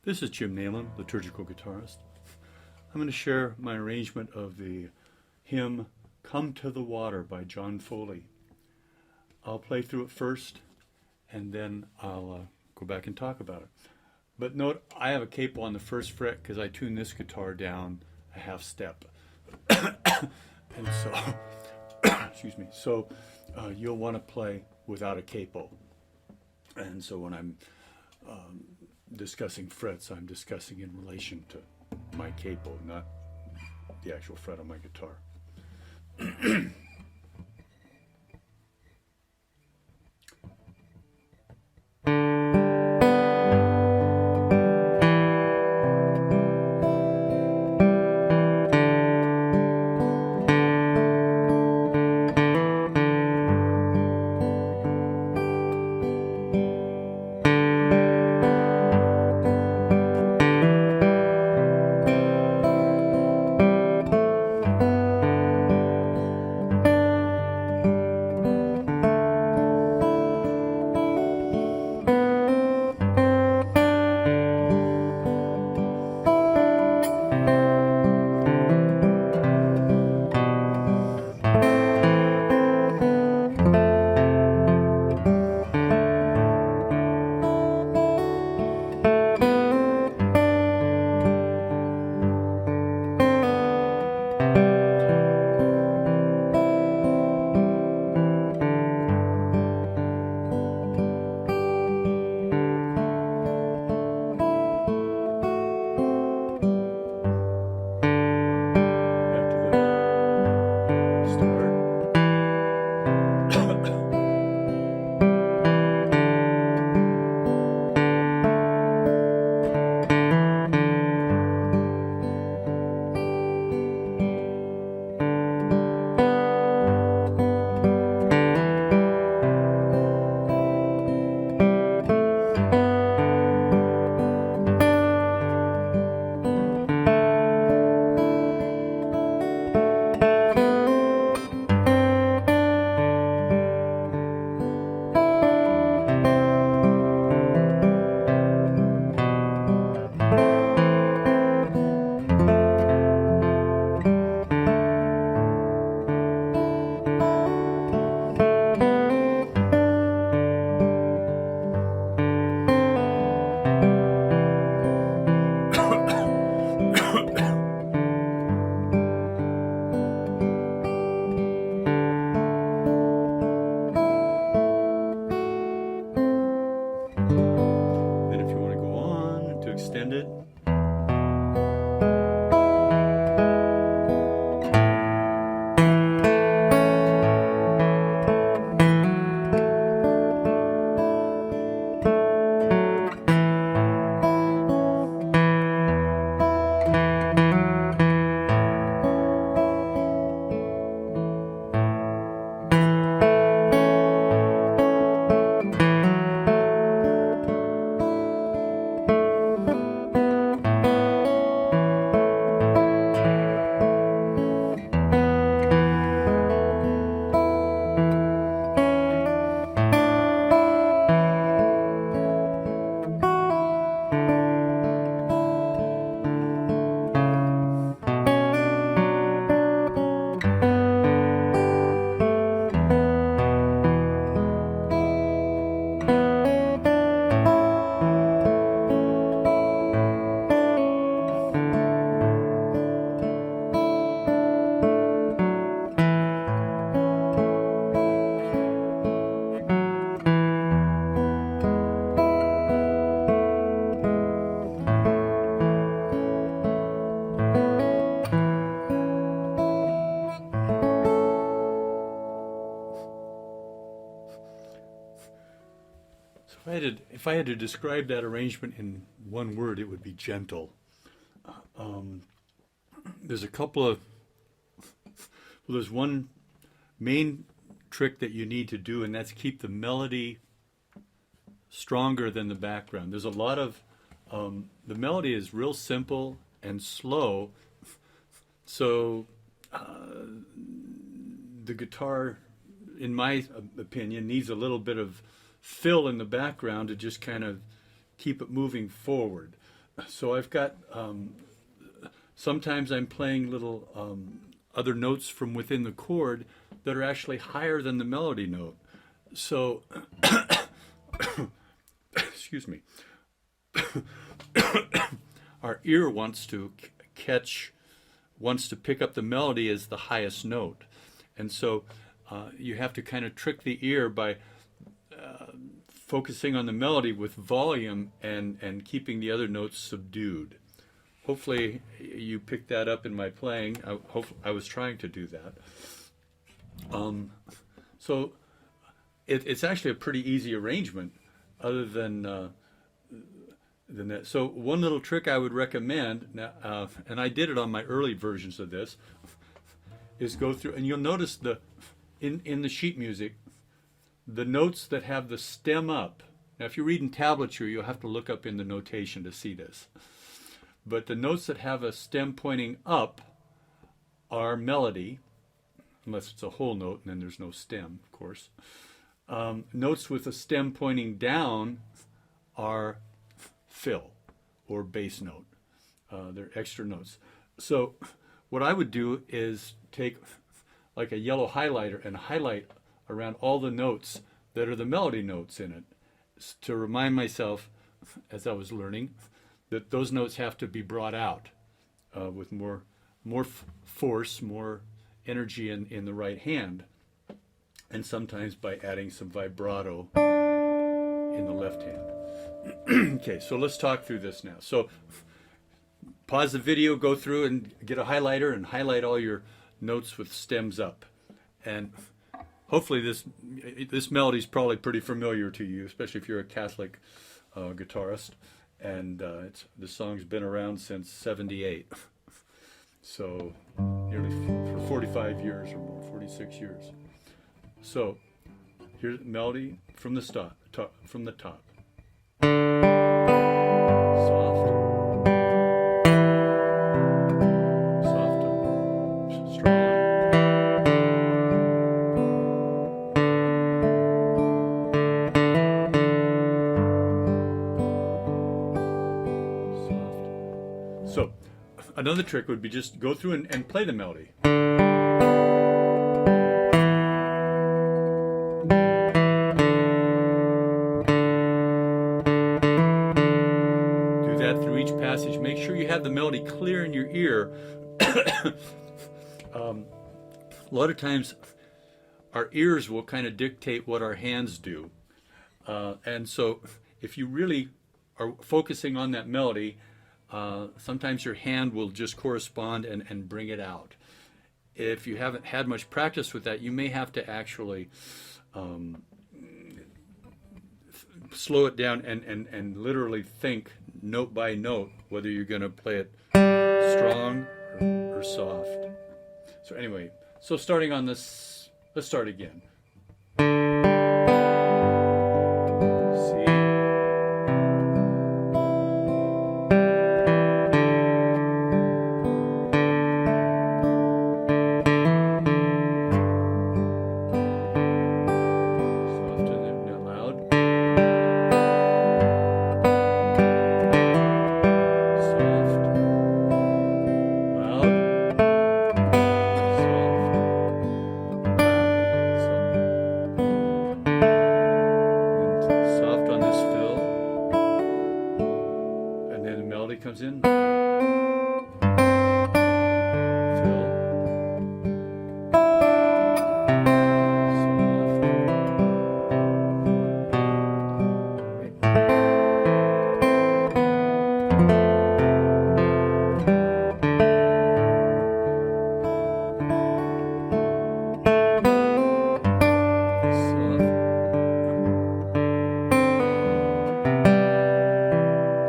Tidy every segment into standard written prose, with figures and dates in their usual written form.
This is Jim Nailon, liturgical guitarist. I'm going to share my arrangement of the hymn Come to the Water by John Foley. I'll play through it first and then I'll go back and talk about it. But note, I have a capo on the first fret because I tuned this guitar down a half step. And so, excuse me, so you'll want to play without a capo. And so when I'm discussing frets, I'm discussing in relation to my capo, not the actual fret on my guitar. Then if you want to go on to extend it, if I had to describe that arrangement in one word, it would be gentle. There's a couple of, well, there's one main trick that you need to do, and that's keep the melody stronger than the background. There's a lot of, the melody is real simple and slow, so the guitar, in my opinion, needs a little bit of fill in the background to just kind of keep it moving forward. So I've got, sometimes I'm playing little other notes from within the chord that are actually higher than the melody note. So, excuse me, our ear wants to wants to pick up the melody as the highest note. And so you have to kind of trick the ear by focusing on the melody with volume and keeping the other notes subdued. Hopefully you picked that up in my playing. I was trying to do that. So it's actually a pretty easy arrangement other than that. So one little trick I would recommend, and I did it on my early versions of this, is go through, and you'll notice in the sheet music, the notes that have the stem up. Now, if you're reading tablature, you'll have to look up in the notation to see this. But the notes that have a stem pointing up are melody, unless it's a whole note, and then there's no stem, of course. Notes with a stem pointing down are fill or bass note. They're extra notes. So what I would do is take like a yellow highlighter and highlight around all the notes that are the melody notes in it, to remind myself, as I was learning, that those notes have to be brought out with more force, more energy in the right hand, and sometimes by adding some vibrato in the left hand. Okay, so let's talk through this now. So pause the video, go through and get a highlighter and highlight all your notes with stems up. And hopefully this melody is probably pretty familiar to you, especially if you're a Catholic guitarist. And this song's been around since '78, so nearly for 45 years or more, 46 years. So here's the melody from the from the top. Soft, strong. So another trick would be just go through and play the melody. Do that through each passage. Make sure you have the melody clear in your ear. A lot of times our ears will kind of dictate what our hands do. And so if you really are focusing on that melody, sometimes your hand will just correspond and bring it out. If you haven't had much practice with that, you may have to actually slow it down and literally think note by note whether you're going to play it strong or soft. So anyway, so starting on this, let's start again. Comes in, fill,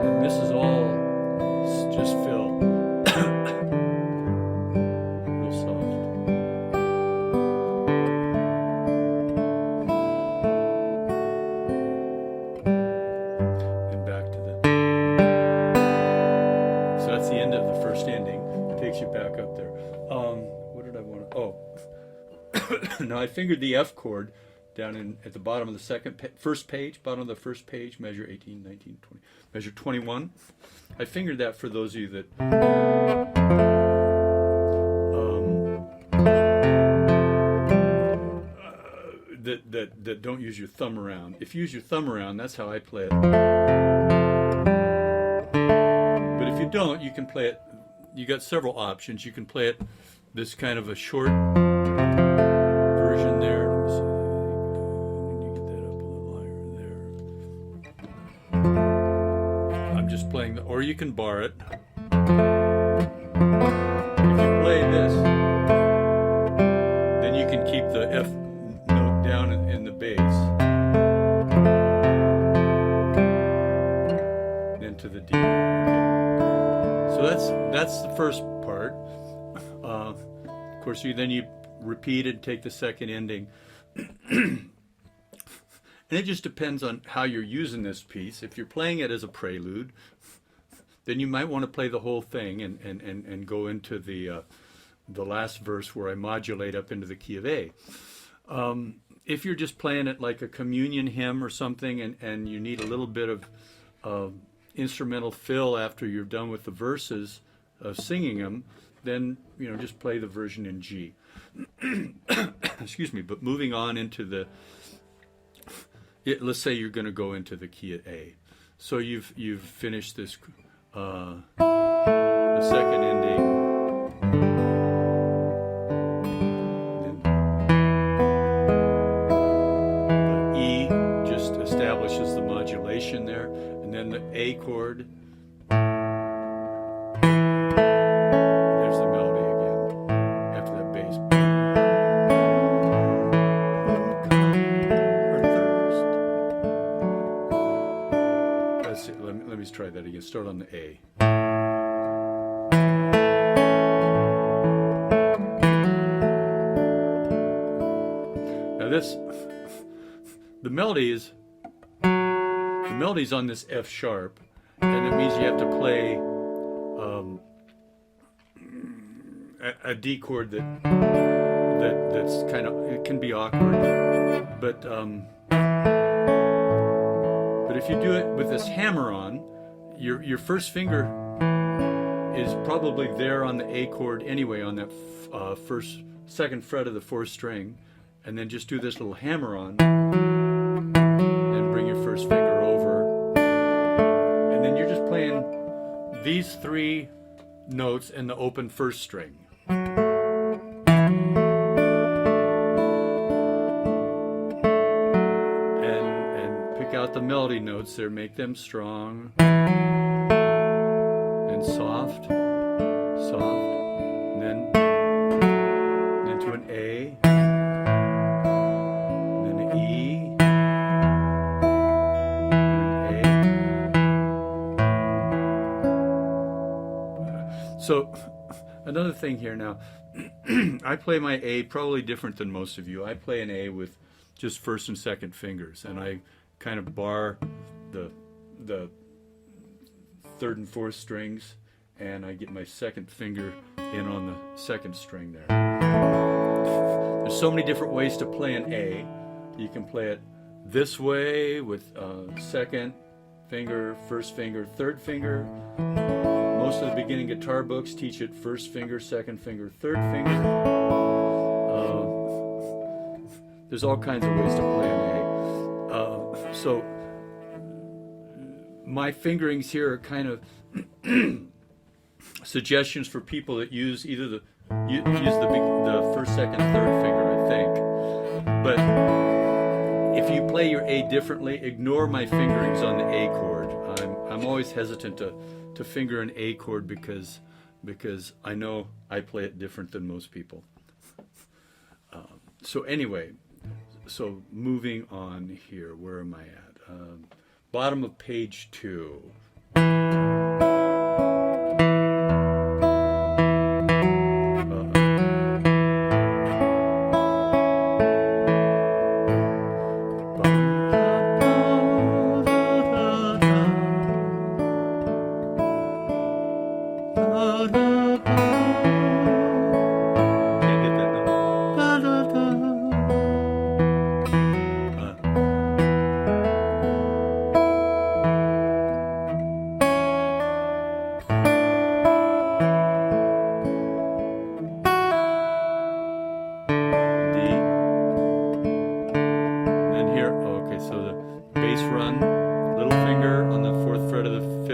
and this is all just fill. Real soft. And back to the. So that's the end of the first ending. It takes you back up there. What did I want to? Oh. Now I fingered the F chord down in at the bottom of the first page, bottom of the first page, measure 18, 19, 20, measure 21. I fingered that for those of you that that don't use your thumb around. If you use your thumb around, that's how I play it. But if you don't, you can play it. You got several options. You can play it this kind of a short version there. Let me see. I need to get that up a little higher there. I'm just playing the, or you can bar it. If you play this, then you can keep the F note down in the bass. Then to the D. Okay. So that's the first part. Of course, then you repeat it, take the second ending. And it just depends on how you're using this piece. If you're playing it as a prelude, then you might want to play the whole thing and go into the last verse where I modulate up into the key of A. If you're just playing it like a communion hymn or something, and you need a little bit of instrumental fill after you're done with the verses of singing them, then just play the version in G. Excuse me. But moving on into let's say you're going to go into the key of A. So you've finished this the second ending. The E just establishes the modulation there, and then the A chord. There's the melody again after that bass. Let's see. Let me try that again. Start on the A. Now the melody's on this F sharp, and it means you have to play a D chord that's kind of, it can be awkward, but if you do it with this hammer on, your first finger is probably there on the A chord anyway, on that second fret of the fourth string, and then just do this little hammer on and bring your first finger over, and then you're just playing these three notes in the open first string. And pick out the melody notes there, make them strong and soft, and then to an A, and then an E, and an A. So another thing here now, I play my A probably different than most of you. I play an A with just first and second fingers, and I kind of bar the third and fourth strings, and I get my second finger in on the second string there. There's so many different ways to play an A. You can play it this way with second finger, first finger, third finger. Most of the beginning guitar books teach it first finger, second finger, third finger. There's all kinds of ways to play an A. So my fingerings here are kind of suggestions for people that use either the first, second, third finger, I think. But if you play your A differently, ignore my fingerings on the A chord. I'm always hesitant to finger an A chord because I know I play it different than most people. So anyway, so moving on here, where am I at? Bottom of page 2.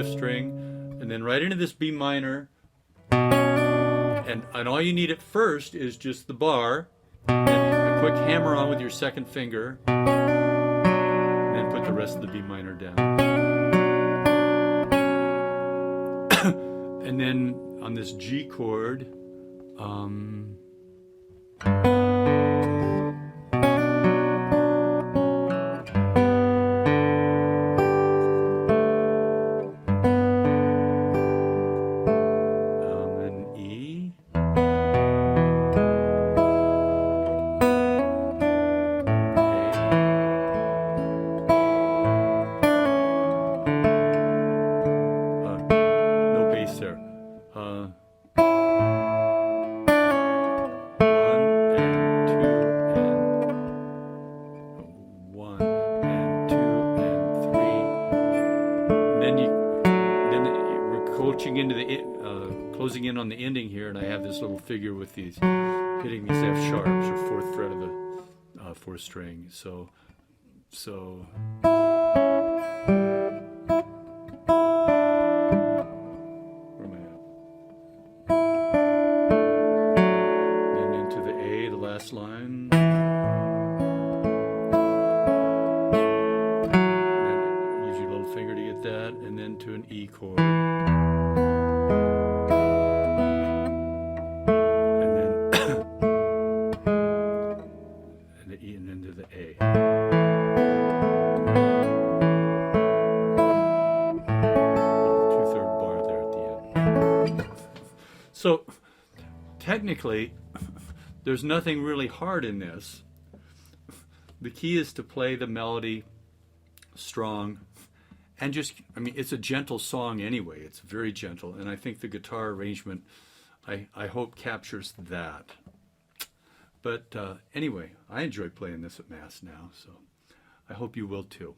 5th string, and then right into this B minor. And all you need at first is just the bar, and a quick hammer on with your 2nd finger, and then put the rest of the B minor down. And then on this G chord, into the closing in on the ending here, and I have this little figure with these hitting these F sharps or 4th fret of the 4th string. So where am I at? Then into the A, the last line. Then use your little finger to get that, and then to an E chord. And into the A. Little 2/3 bar there at the end. So technically, there's nothing really hard in this. The key is to play the melody strong, and just, I mean, it's a gentle song anyway. It's very gentle, and I think the guitar arrangement, I hope, captures that. But anyway, I enjoy playing this at Mass now, so I hope you will too.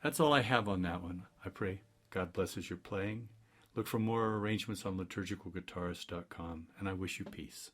That's all I have on that one. I pray God blesses your playing. Look for more arrangements on liturgicalguitarist.com, and I wish you peace.